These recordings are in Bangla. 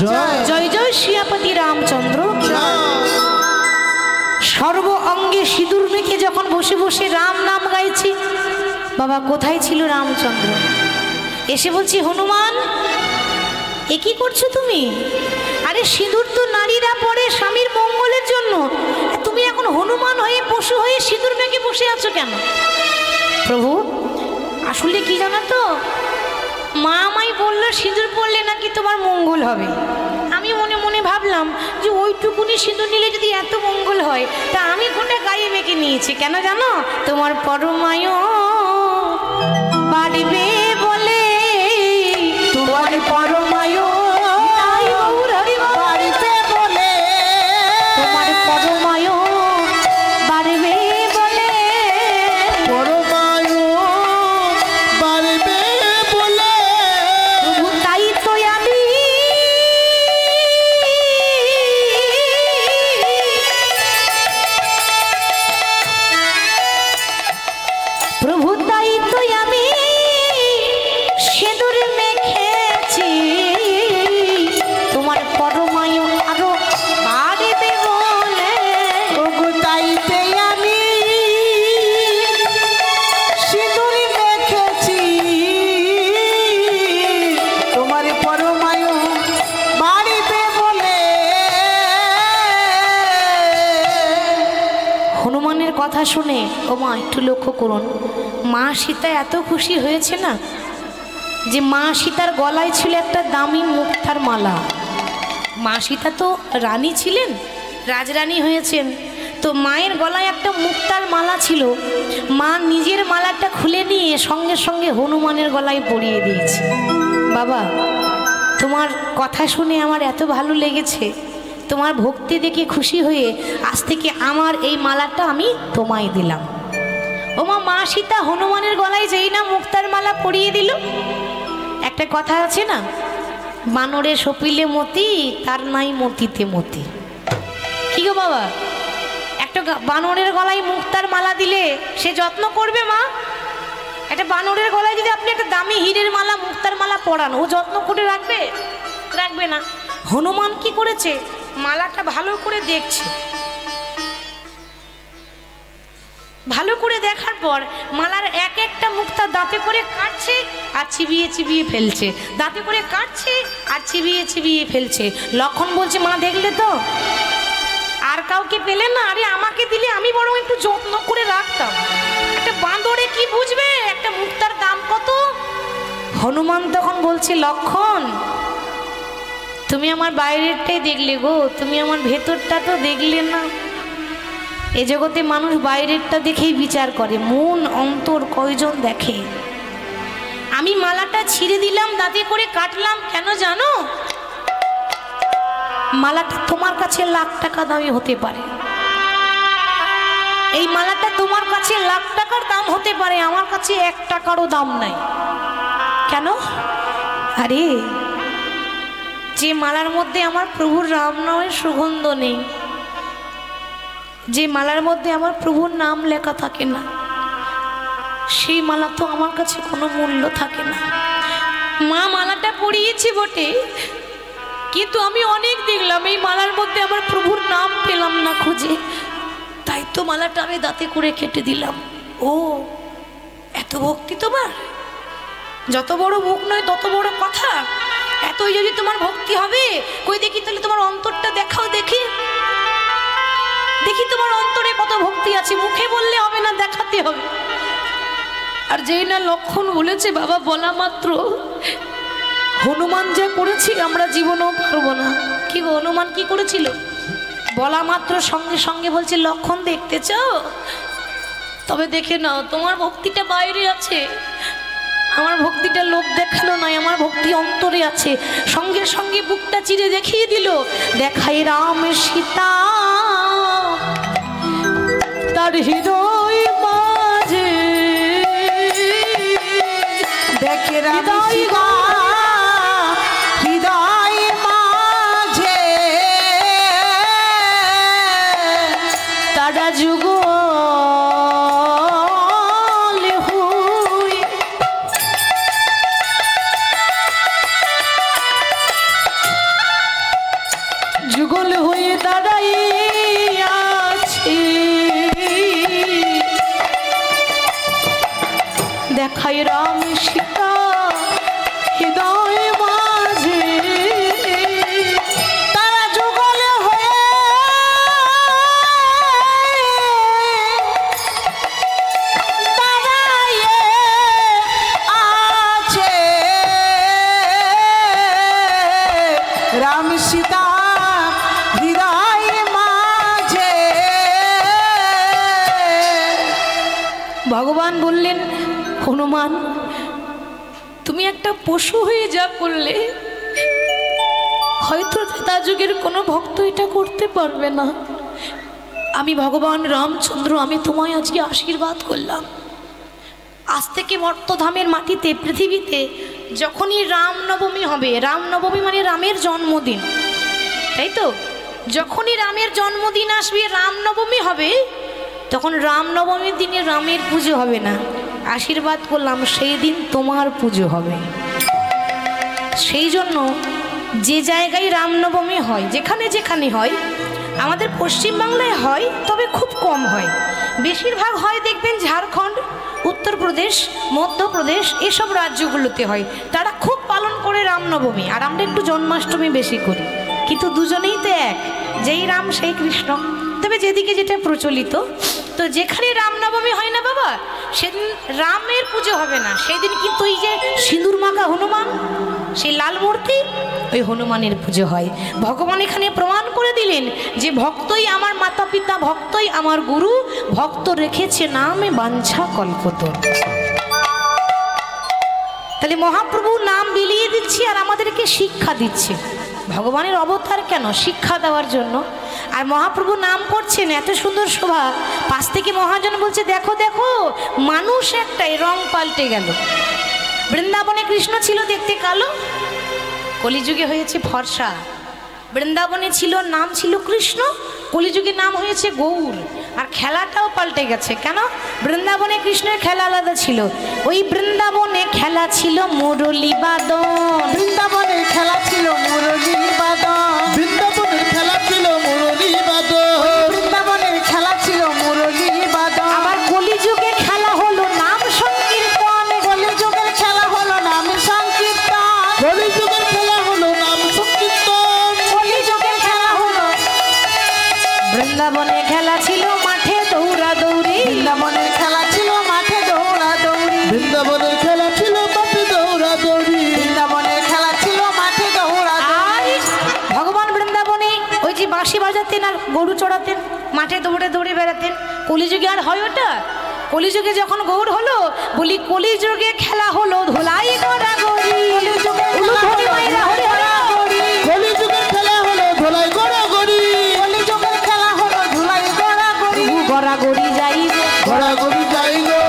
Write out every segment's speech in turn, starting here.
জয় জয় শ্রীপতি রামচন্দ্র। সর্ব অঙ্গে সিঁদুর মেখে যখন বসে বসে রাম নাম গাইছি, বাবা কোথায় ছিল রামচন্দ্র? এসে বলছি, হনুমান এ কি করছো তুমি? আরে সিঁদুর তো নারীরা পরে স্বামীর মঙ্গলের জন্য, তুমি এখন হনুমান হয়ে পশু হয়ে সিঁদুর মেখে বসে আছো কেন? প্রভু আসলে কি জানো তো, মা আমায় বললো সিঁদুর পরলে নাকি তোমার মঙ্গল হবে। আমি মনে মনে ভাবলাম যে ওইটুকুনি সিঁদুর নিলে যদি এত মঙ্গল হয়, তা আমি গোটা গায়ে মেখে নিয়েছি। কেন জানো? তোমার পরমায়ু বাড়বে বলে, তোমার পরমায়ু বাড়বে বলে, তোমার পরমায়ু বাড়বে বলে, পরমায়ু বাড়বে বলে, তাই তো আমি প্রভু, তাই তো আমি সিঁদুর মেখেছি, তোমার পরমায়ু আরো বাড়বে বলে। ওগো তাইতে আমি সিঁদুর মেখেছি, তোমার পরমায়ু বাড়িতে বলে। হনুমানের কথা শুনে ও মা একটু লক্ষ্য করুন, মা সীতা এত খুশি হয়েছে না, যে মা সীতার গলায় ছিল একটা দামি মুক্তার মালা। মা সীতা তো রানী ছিলেন, রাজরানী হয়েছেন, তো মায়ের গলায় একটা মুক্তার মালা ছিল। মা নিজের মালাটা খুলে নিয়ে সঙ্গে সঙ্গে হনুমানের গলায় পরিয়ে দিয়েছে। বাবা তোমার কথা শুনে আমার এত ভালো লেগেছে, তোমার ভক্তি দেখে খুশি হয়ে আজ থেকে আমার এই মালাটা আমি তোমায় দিলাম। ও মা সীতা হনুমানের গলায় যেই না মুক্তার মালা পরিয়ে দিল, একটা কথা আছে না, বানরে সপিলে মতি তার নাই মতিতে মতি। কি গো বাবা, একটা বানরের গলায় মুক্তার মালা দিলে সে যত্ন করবে মা? একটা বানরের গলায় যদি আপনি একটা দামি হীরের মালা মুক্তার মালা পরান, ও যত্ন করে রাখবে? রাখবে না। হনুমান কি করেছে, মালাটা ভালো করে দেখছে, ভালো করে দেখার পর মালার এক একটা মুক্তা দাঁতে করে কাটছে আর চিবিয়ে চিবিয়ে ফেলছে, দাঁতে করে কাটছে আর চিবিয়ে চিবিয়ে ফেলছে। লক্ষণ বলছে, মা দেখলে তো, আর কাউকে পেলে না, আরে আমাকে দিলে আমি বরং একটু যত্ন করে রাখতাম। একটা বাঁদরে কি বুঝবে একটা মুক্তার দাম কত? হনুমান তখন বলছে, লক্ষণ তুমি আমার বাইরেরটাই দেখলে গো, তুমি আমার ভেতরটা তো দেখলে না। এ জগতে মানুষ বাইরেরটা দেখেই বিচার করে, মন অন্তর কয়জন দেখে? আমি মালাটা ছিঁড়ে দিলাম, দাঁতে করে কাটলাম, কেন জানো? মালাটা তোমার কাছে লাখ টাকা দামি হতে পারে, এই মালাটা তোমার কাছে লাখ টাকার দাম হতে পারে, আমার কাছে 1 টাকারও দাম নাই। কেন? আরে যে মালার মধ্যে আমার প্রভুর রাম নামের সুগন্ধ নেই, যে মালার মধ্যে আমার প্রভুর নাম লেখা থাকে না, সেই মালা তো আমার কাছে কোনো মূল্য থাকে না। মা মালাটা পরিয়েছি বটে, কিন্তু আমি অনেক দেখলাম এই মালার মধ্যে আমার প্রভুর নাম পেলাম না খুঁজে, তাই তো মালাটা আমি দাঁতে করে কেটে দিলাম। ও এত ভক্তি তোমার, যত বড় মুখ নয় তত বড় কথা, এতই যদি তোমার ভক্তি হবে, কই দেখি তাহলে তোমার অন্তরটা দেখাও, দেখি দেখি তোমার অন্তরে কত ভক্তি আছে। মুখে বললে হবে না, দেখাতে হবে। আর যেই না লক্ষণ বলেছে, বাবা বলা মাত্র হনুমান যা করেছি আমরা জীবনেও পারবো না। কি গো, হনুমান কি করেছিল? বলা মাত্র সঙ্গে সঙ্গে বলছে, লক্ষণ দেখতে চাও? তবে দেখে নাও, তোমার ভক্তিটা বাইরে আছে, আমার ভক্তিটা লোক দেখানো নয়, আমার ভক্তি অন্তরে আছে। সঙ্গে সঙ্গে বুকটা চিরে দেখিয়ে দিল, দেখাই রাম সীতা তার হৃদয় মাঝে, দেখে রাম সীতা হৃদয় মাঝে, তারা যুগ রাম সীতা হৃদয় মাঝে। ভগবান বললেন, হনুমান তুমি একটা পশু হয়ে যা করলে, হয়তো ত্রেতা যুগের কোনো ভক্ত এটা করতে পারবে না। আমি ভগবান রামচন্দ্র, আমি তোমায় আজকে আশীর্বাদ করলাম। আজ থেকে মর্তধামের মাটিতে, পৃথিবীতে যখনই রামনবমী হবে, রামনবমী মানে রামের জন্মদিন, তাই তো? যখনই রামের জন্মদিন আসবে, রামনবমী হবে, তখন রামনবমীর দিনে রামের পুজো হবে না। আশীর্বাদ করলাম সেই দিন তোমার পুজো হবে। সেই জন্য যে জায়গায় রামনবমী হয়, যেখানে যেখানে হয়, আমাদের পশ্চিমবাংলায় হয় তবে খুব কম হয়, বেশিরভাগ হয় দেখবেন ঝাড়খণ্ড, উত্তরপ্রদেশ, মধ্যপ্রদেশ এসব রাজ্যগুলোতে হয়। তারা খুব পালন করে রামনবমী, আর আমরা একটু জন্মাষ্টমী বেশি করি, কিন্তু দুজনেই তো এক, যেই রাম সেই কৃষ্ণ। তবে যেদিকে যেটা প্রচলিত, তো যেখানে রামনবমী হয় না বাবা, সেদিন রামের পুজো হবে না। সেই দিন কিন্তু ওই যে সিঁদুর মাখা হনুমান, সেই লাল মূর্তি, ওই হনুমানের পুজো হয়। ভগবান এখানে প্রমাণ করে দিলেন যে ভক্তই আমার মাতা পিতা, ভক্তই আমার গুরু, ভক্ত রেখেছে নামে বাঞ্ছা কল্পতরু। তাহলে মহাপ্রভু নাম বিলিয়ে দিচ্ছে আর আমাদেরকে শিক্ষা দিচ্ছে। ভগবানের অবতার কেন? শিক্ষা দেওয়ার জন্য। আর মহাপ্রভু নাম করছেন, এত সুন্দর শোভা, পাশ থেকে মহাজন বলছে দেখো দেখো, মানুষ একটাই, রং পাল্টে গেল। বৃন্দাবনে কৃষ্ণ ছিল দেখতে কালো, কলিযুগে হয়েছে ফর্সা। বৃন্দাবনে ছিল, নাম ছিল কৃষ্ণ, কলিযুগে নাম হয়েছে গৌর। আর খেলাটাও পাল্টে গেছে। কেন? বৃন্দাবনে কৃষ্ণের খেলা আলাদা ছিল। ওই বৃন্দাবনে খেলা ছিল মুরলী বাদন, বৃন্দাবনের খেলা ছিল মুরলী বাদন, বৃন্দাবনের খেলা ছিল মুরলী বাদন, বৃন্দাবনের খেলা ছিল মুরলী বাদন। আবার কলিযুগে খেলা হলো নাম সংকীর্তন, কলিযুগের খেলা হলো নাম সংকীর্তন, কলিযুগের খেলা হলো নাম সংকীর্তন, কলিযুগের খেলা হলো। বৃন্দাবনে খেলা ছিল মাঠে দৌড়া দৌড়ি, বৃন্দাবনের খেলা ছিল মাঠে দৌড়া দৌড়ি, বৃন্দাবনের খেলা ছিল মাঠে দৌড়া দৌড়ি, বৃন্দাবনের খেলা ছিল মাঠে দৌড়া আর ভগবান বৃন্দাবনে ওই যে বাঁশি বাজাতেন আর গরু চড়াতেন, মাঠে দৌড়ে দৌড়ে বেড়াতেন। কলিযুগে আর হয় ওটা? কলিযুগে যখন গৌর হলো, বলি কলিযুগে খেলা হলো ধুলাই গড়াগড়ি, উলুধ্বনি মাইরা হরি হরি, কলিযুগের খেলা হলো ধোলাই গড়াগড়ি, কলিযুগের খেলা হলো ধুলাই গড়াগড়ি, গড়াগড়ি যাইবে, গড়াগড়ি যাই গো,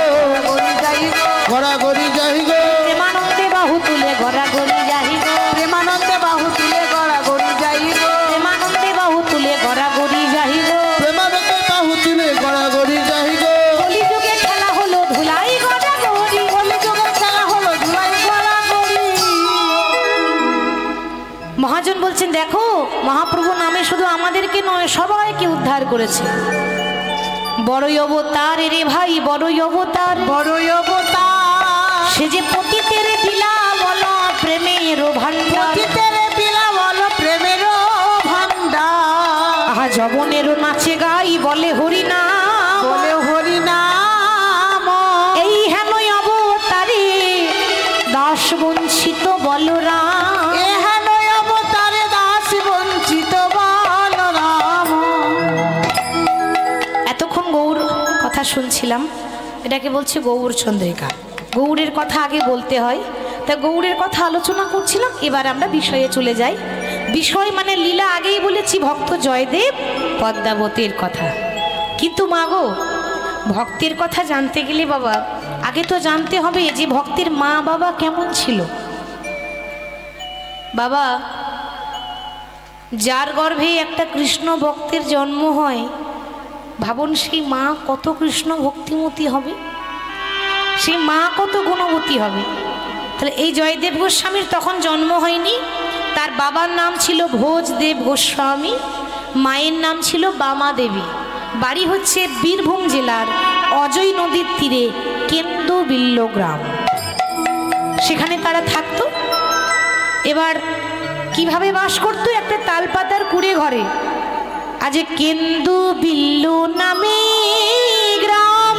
গড়ি যাই গো, গড়াগড়ি যাই গো, প্রেমানন্দে বাহু তুলে গড়াগড়ি যাইব, প্রেমানন্দে বাহু তুলে গড়াগড়ি যাই গো, প্রেমানন্দে বাহু তুলে গড়াগড়ি যাইব। প্রেমানন্দে বাহু তুলে গড়াগড়ি যাই গো, কলিযুগে খেলা হলো ধুলাই গড়াগড়ি, কলিযুগের খেলা হলো ধুলাই গড়াগড়ি। মহাজন বলছেন দেখো, মহাপ্রভু নামে শুধু আমাদেরকে নয়, সবাইকে উদ্ধার করেছে। বড়ই অবতার রে ভাই, বড়ই অবতার, বড়ই অবতার, সে যে পতিতের বিলা বল প্রেমের ভান্ডার, পতিতের বিলা বল প্রেমের ভান্ডার, আহা যবনেরও নাচে গাই বলে হরি নাম, বলে হরি নাম। এই হেনই অবতারে দাস বঞ্চিত বলরাম, এহেন অবতারে দাস বঞ্চিত বলরাম। এতক্ষণ গৌর কথা শুনছিলাম, এটাকে বলছে গৌর চন্দ্রিকা। গৌরের কথা আগে বলতে হয়, তা গৌরের কথা আলোচনা করছিলাম। এবার আমরা বিষয়ে চলে যাই। বিষয় মানে লীলা আগেই বলেছি, ভক্ত জয়দেব পদ্মাবতীর কথা। কিন্তু মাগো, ভক্তের কথা জানতে গেলে বাবা আগে তো জানতে হবে যে ভক্তের মা বাবা কেমন ছিল। বাবা, যার গর্ভে একটা কৃষ্ণ ভক্তের জন্ম হয়, ভাবুন সেই মা কত কৃষ্ণ ভক্তিমতী হবে, সেই মা কত গুণবতী হবে। তাহলে এই জয়দেব গোস্বামীর তখন জন্ম হয়নি। তার বাবার নাম ছিল ভোজদেব গোস্বামী, মায়ের নাম ছিল বামা দেবী। বাড়ি হচ্ছে বীরভূম জেলার অজয় নদীর তীরে কেন্দুবিল্ল গ্রাম, সেখানে তারা থাকতো। এবার কিভাবে বাস করতো? একটা তালপাতার কুড়ে ঘরে। আজ কেন্দুবিল্ল নামে গ্রাম,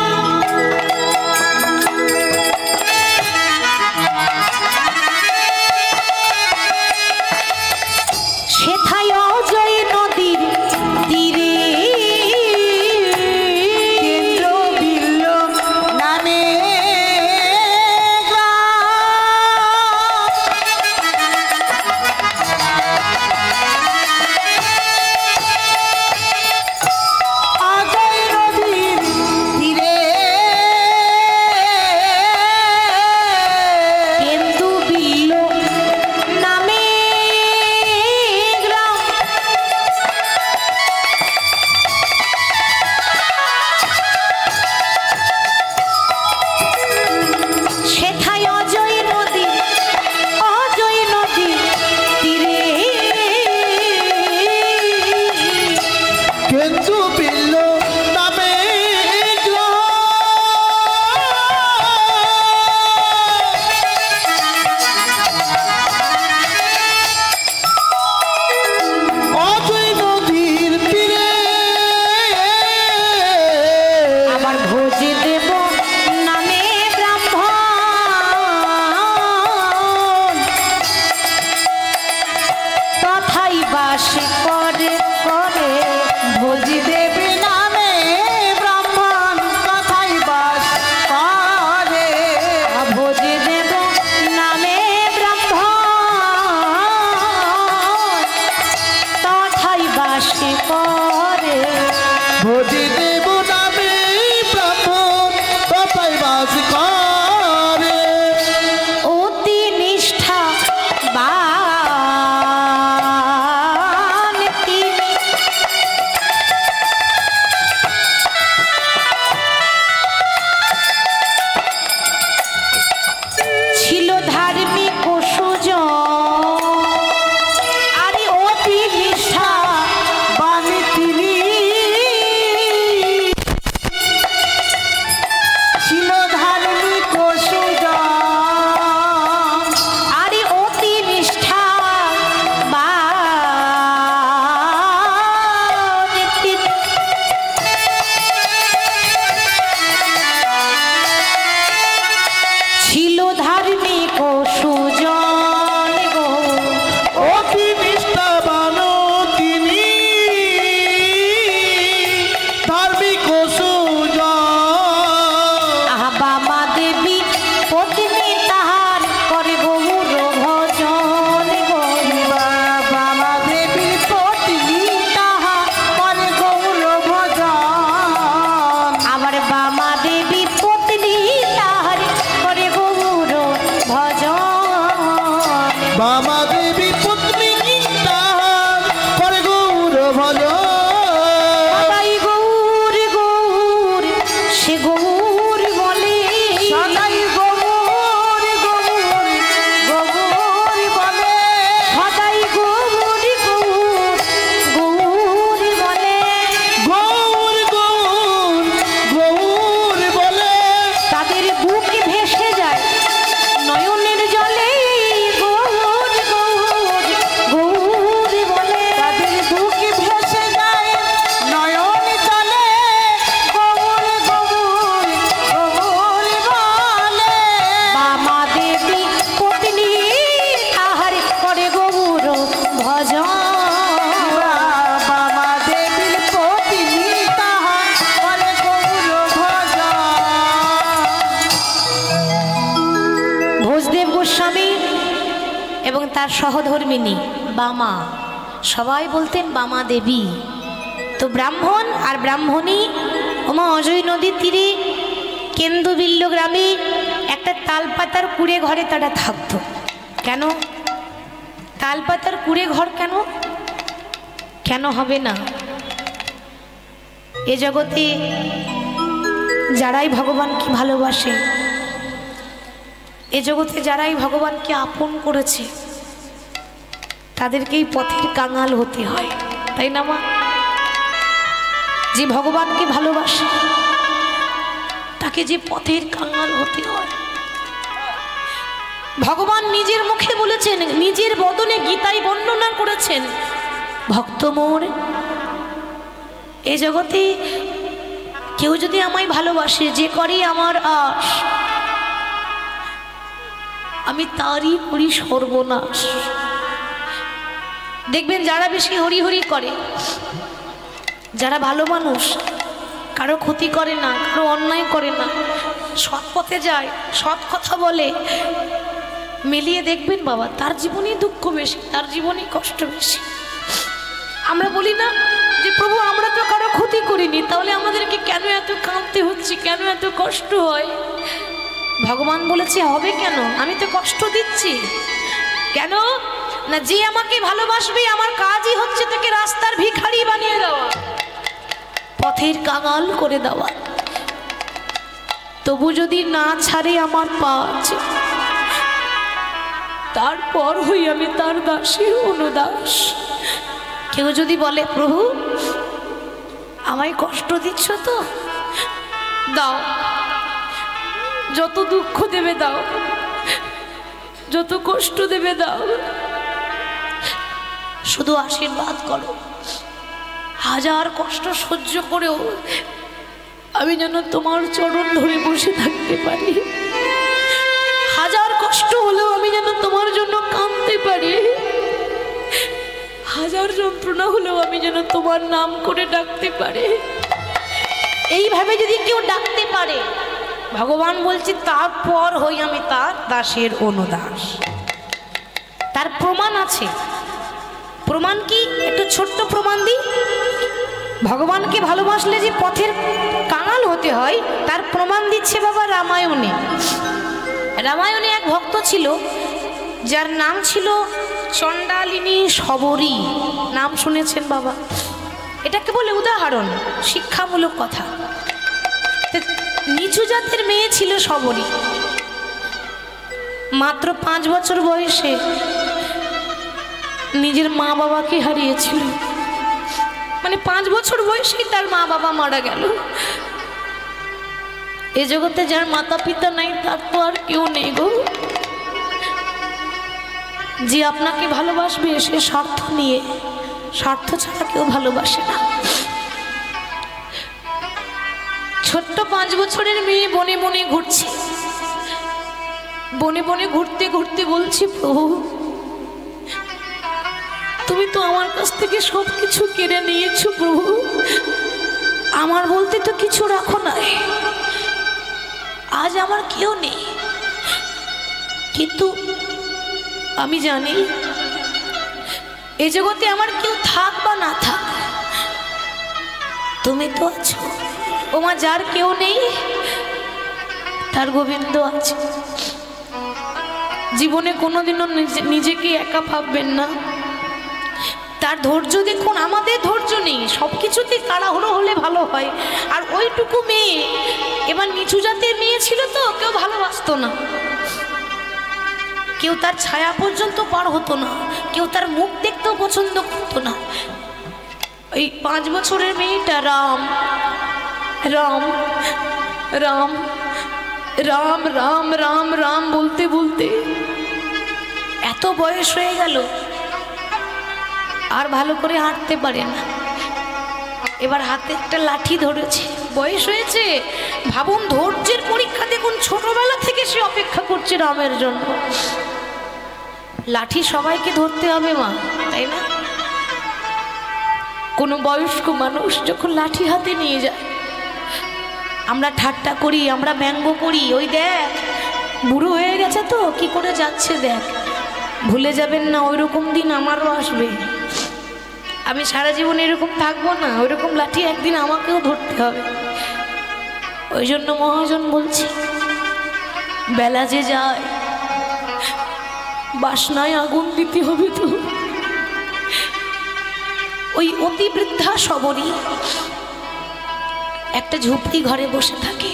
বামা দেবী পত্নী তাহার করে গৌর ভজ সদাই গৌর গৌর সে গৌর বলে সদাই গৌর গৌর গৌর বলে সদাই গৌর গৌর গৌর বলে গৌর গৌর গৌর বলে তাদের বুক ভেসে যায় নয়নের জলে গৌর গৌর গৌর বলে তাদের বুক ভেসে যায় নয়ন জলে গৌর গৌর গৌর বলে বামা দেবী পত্নী তাহার করে গৌর ভজন বামা দেবীর পত্নী তাহার করে গৌর ভজন ভোজদেব গোস্বামী এবং তার সহধর্মিনী বামা সবাই বলতেন বামা দেবী। তো ব্রাহ্মণ আর ব্রাহ্মণী ওমা অজয় নদীর তীরে কেন্দুবিল্ল গ্রামে একটা তালপাতার কুড়ে ঘরে তারা থাকতো। কেন তালপাতার কুড়ে ঘর কেন কেন হবে না? এ জগতে যারাই ভগবানকে ভালোবাসে, এ জগতে যারাই ভগবানকে আপন করেছে তাদেরকেই পথের কাঙাল হতে হয়, তাই না মা? যে ভগবানকে ভালোবাসে তাকে যে পথের কাঙাল হতে হয়। ভগবান নিজের মুখে বলেছেন, নিজের বদনে গীতায় বর্ণনা করেছেন, ভক্ত মোর এ জগতে কেউ যদি আমায় ভালোবাসে, যে করে আমার আশ, আমি তারই করি সর্বনাশ। দেখবেন যারা বেশি হরি হরি করে, যারা ভালো মানুষ, কারো ক্ষতি করে না, কারো অন্যায় করে না, সৎ পথে যায়, সৎ কথা বলে, মিলিয়ে দেখবেন বাবা তার জীবনেই দুঃখ বেশি, তার জীবনেই কষ্ট বেশি। আমরা বলি না যে প্রভু আমরা তো কারো ক্ষতি করিনি, তাহলে আমাদেরকে কেন এত কাঁদতে হচ্ছে, কেন এত কষ্ট হয়? ভগবান বলেছে হবে কেন? আমি তো কষ্ট দিচ্ছি কেন না, যে আমাকে ভালোবাসবে আমার কাজই হচ্ছে তাকে রাস্তার ভিখারি বানিয়ে দেওয়া, পথের কাঙাল করে দেওয়া। তবু যদি না ছাড়ে আমার পাঁচ, তারপর হই আমি তার দাসীর অনুদাস। কেউ যদি বলে প্রভু আমায় কষ্ট দিচ্ছ তো দাও, যত দুঃখ দেবে দাও, যত কষ্ট দেবে দাও, শুধু আশীর্বাদ করো। হাজার কষ্ট সহ্য করেও আমি যেন তোমার চরণ ধরে বসে থাকতে পারি, হাজার কষ্ট হলেও আমি যেন তোমার জন্য কাঁদতে পারি, হাজার যন্ত্রণা হলেও আমি যেন তোমার নাম করে ডাকতে পারি। এইভাবে যদি কেউ ডাকতে পারে, ভগবান বলছে তারপর হই আমি তার দাসের অনুদাস। তার প্রমাণ আছে। প্রমাণ কি? একটু ছোট্ট প্রমাণ দিই। ভগবানকে ভালোবাসলে যে পথের কাঙাল হতে হয় তার প্রমাণ দিচ্ছে বাবা রামায়ণে। রামায়ণে এক ভক্ত ছিল যার নাম ছিল চণ্ডালিনী শবরী। নাম শুনেছেন বাবা? এটাকে বলে উদাহরণ, শিক্ষামূলক কথা। নিচু জাতের মেয়ে ছিল শবরী। মাত্র 5 বছর বয়সে নিজের মা বাবাকে হারিয়েছিল। মানে 5 বছর বয়সেই তার মা বাবা মারা গেল। এ জগতে যার মাতা পিতা নাই তার তো আর কেউ নেই গো। যে আপনাকে ভালোবাসবে সে স্বার্থ নিয়ে, স্বার্থ ছাড়া কেউ ভালোবাসে না। ছোট্ট 5 বছরের মেয়ে বনে বনে ঘুরছে। বনে বনে ঘুরতে ঘুরতে বলছি প্রভু তুমি তো আমার কাছ থেকে সব কিছু কেড়ে নিয়েছো প্রভু, আমার বলতে তো কিছু রাখো নাই। আজ আমার কেউ নেই, কিন্তু আমি জানি এই জগতে আমার কেউ থাক বা না থাক তুমি তো আছো। ওমা যার কেউ নেই তার গোবিন্দ আছে, জীবনে কোনোদিনও নিজেকে একা ভাববেন না। তার ধৈর্য দেখুন, আমাদের ধৈর্য নেই, সব কিছুতে তাড়াহুড়ো হলে ভালো হয়। আর ওইটুকু মেয়ে, এবার নিচু জাতের মেয়ে ছিল তো, কেউ ভালোবাসতো না, কেউ তার ছায়া পর্যন্ত পার হতো না, কেউ তার মুখ দেখতেও পছন্দ করতো না। ওই 5 বছরের মেয়েটা রাম রাম রাম রাম রাম রাম রাম বলতে বলতে এত বয়স হয়ে গেল, আর ভালো করে হাঁটতে পারে না। এবার হাতে একটা লাঠি ধরেছে, বয়স হয়েছে। ভাবুন, ধৈর্যের পরীক্ষা দেখুন, ছোটবেলা থেকে সে অপেক্ষা করছে রামের জন্য। লাঠি সবাইকে ধরতে হবে মা, তাই না? কোনো বয়স্ক মানুষ যখন লাঠি হাতে নিয়ে যায়, আমরা ঠাট্টা করি, আমরা ব্যঙ্গ করি, ওই দেখ বুড়ো হয়ে গেছে তো কি করে যাচ্ছে দেখ। ভুলে যাবেন না, ওই রকম দিন আমারও আসবে। আমি সারা জীবন এরকম থাকবো না, ওই রকম লাঠি একদিন আমাকেও ধরতে হবে। ওই জন্য মহাজন বলছি, বেলা যে যায় বাসনায় আগুন দিতে হবে তো। ওই অতি বৃদ্ধা সবরী একটা ঝুপড়ি ঘরে বসে থাকে।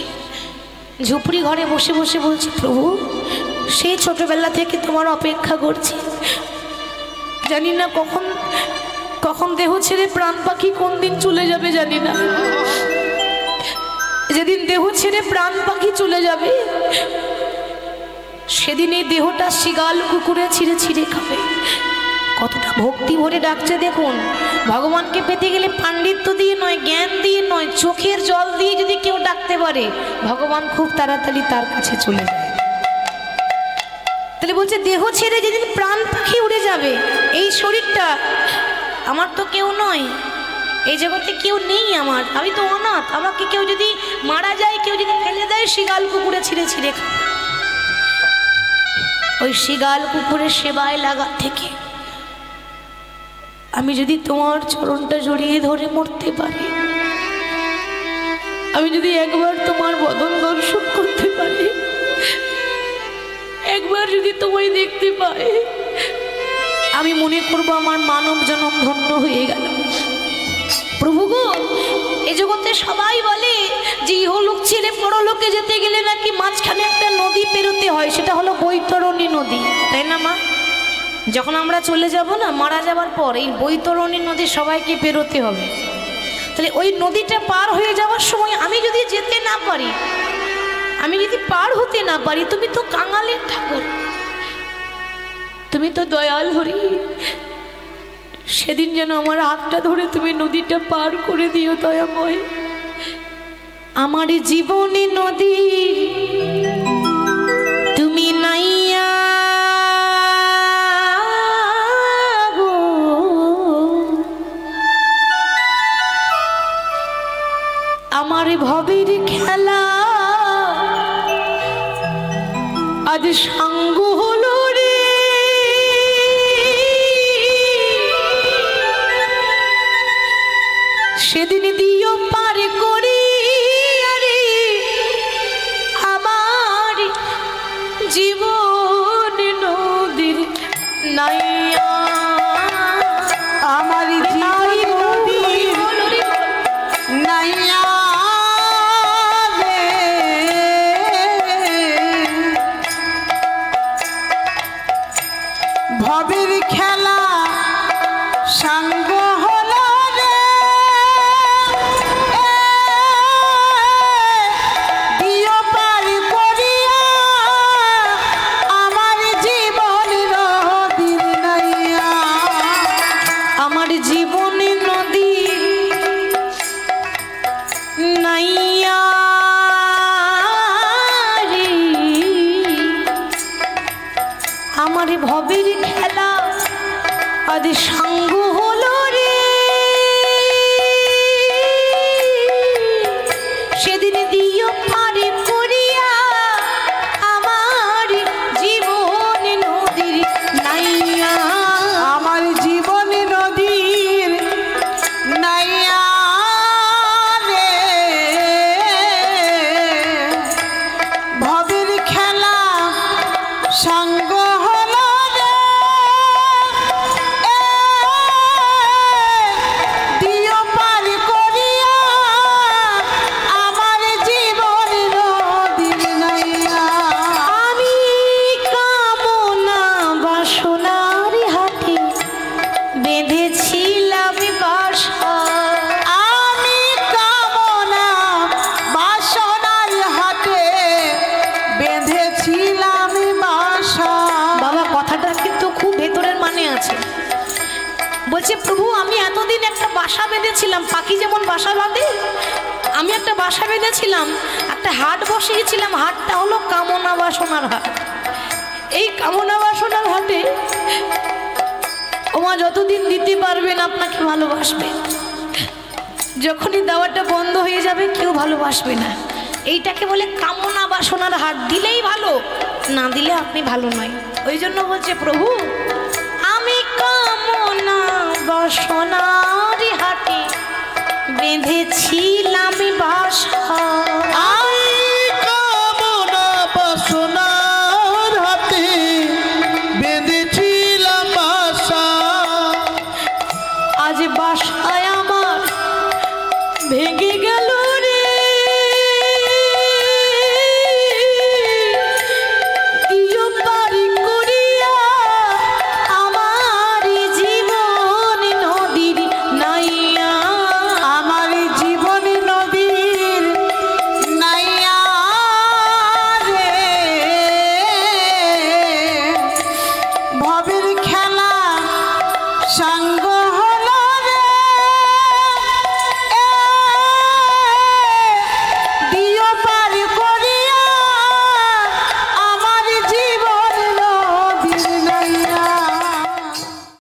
ঝুপড়ি ঘরে বসে বসে বলছে, প্রভু সেই ছোটবেলা থেকে তোমার অপেক্ষা করছি, জানি না কখন কখন দেহ ছেড়ে প্রাণ পাখি কোন দিন চলে যাবে জানি না। যেদিন দেহ ছেড়ে প্রাণ পাখি চলে যাবে, সেদিন এই দেহটা শিগাল কুকুরে ছিঁড়ে ছিঁড়ে খাবে। কতটা ভক্তি ভরে ডাকছে দেখুন। ভগবানকে পেতে গেলে পাণ্ডিত্য দিয়ে নয়, জ্ঞান দিয়ে নয়, চোখের জল দিয়ে যদি কেউ ডাকতে পারে, ভগবান খুব তাড়াতাড়ি তার কাছে চলে যায়। তাহলে বলছে, দেহ ছেড়ে যেদিন প্রাণ পাখি উড়ে যাবে, এই শরীরটা আমার তো কেউ নয়, এই জগতে কেউ নেই আমার, আমি তো অনাথ। আমাকে কেউ যদি মারা যায়, কেউ যদি ফেলে দেয়, শিগাল কুকুরে ছিঁড়ে ছিঁড়ে খায়। ওই শিগাল কুকুরের সেবায় লাগা থেকে আমি যদি তোমার চরণটা জড়িয়ে ধরে মরতে পারি, আমি যদি একবার তোমার বদন দর্শন করতে পারি, একবার যদি তোমায় দেখতে পাই, আমি মনে করবো আমার মানব জন্ম ধন্য হয়ে গেল। প্রভু গো, এ জগতে সবাই বলে যে ইহলোক ছেড়ে পরলোকে যেতে গেলে নাকি মাঝখানে একটা নদী পেরোতে হয়, সেটা হলো বৈতরণী নদী, তাই না মা? যখন আমরা চলে যাব না, মারা যাবার পর, এই বৈতরণী নদী সবাইকে পেরোতে হবে। তাহলে ওই নদীটা পার হয়ে যাওয়ার সময় আমি যদি যেতে না পারি, আমি যদি পার হতে না পারি, তুমি তো কাঙালের ঠাকুর, তুমি তো দয়াল হরি, সেদিন যেন আমার হাতটা ধরে তুমি নদীটা পার করে দিও দয়াময়। আমার জীবনে নদী তুমি নাইয়া গো, আমার ভবের খেলা আজ সাঙ্গ হলো রে। সেদিন দিও পার করি আরে আমার জীবন নদীর নাইয়া, আমার জীবন নদীর নাইয়া রে, ভবের খেলা সাঙ্গ হলো রে, দিও পার করিয়া আমার জীবন নদীর নাইয়া, আমার জীবন নদীর নাইয়া রে, আমার ভবের খেলা আজ সাঙ্গ হলো রে। সেদিন দিও পার করিয়া আমার জীবন নদীর নাইয়া, আমার জীবন নদীর নাইয়া রে, ভবের খেলা সাঙ্গ বলছে প্রভু আমি এতদিন একটা বাসা বেঁধেছিলাম, পাখি যেমন বাসা বাঁধে, আমি একটা বাসা বেঁধেছিলাম, একটা হাট বসিয়েছিলাম, হাটটা হলো কামনা বাসনার হাট। এই কামনা বাসনার হাটে ওমা যতদিন দিতে পারবেন আপনাকে ভালোবাসবে, যখনই দেওয়াটা বন্ধ হয়ে যাবে কেউ ভালোবাসবে না। এইটাকে বলে কামনা বাসনার হাট। দিলেই ভালো, না দিলে আপনি ভালো নয়। ওই জন্য বলছে প্রভু আমি কামনা বাসনার হাটে বেঁধেছিলাম বাসা।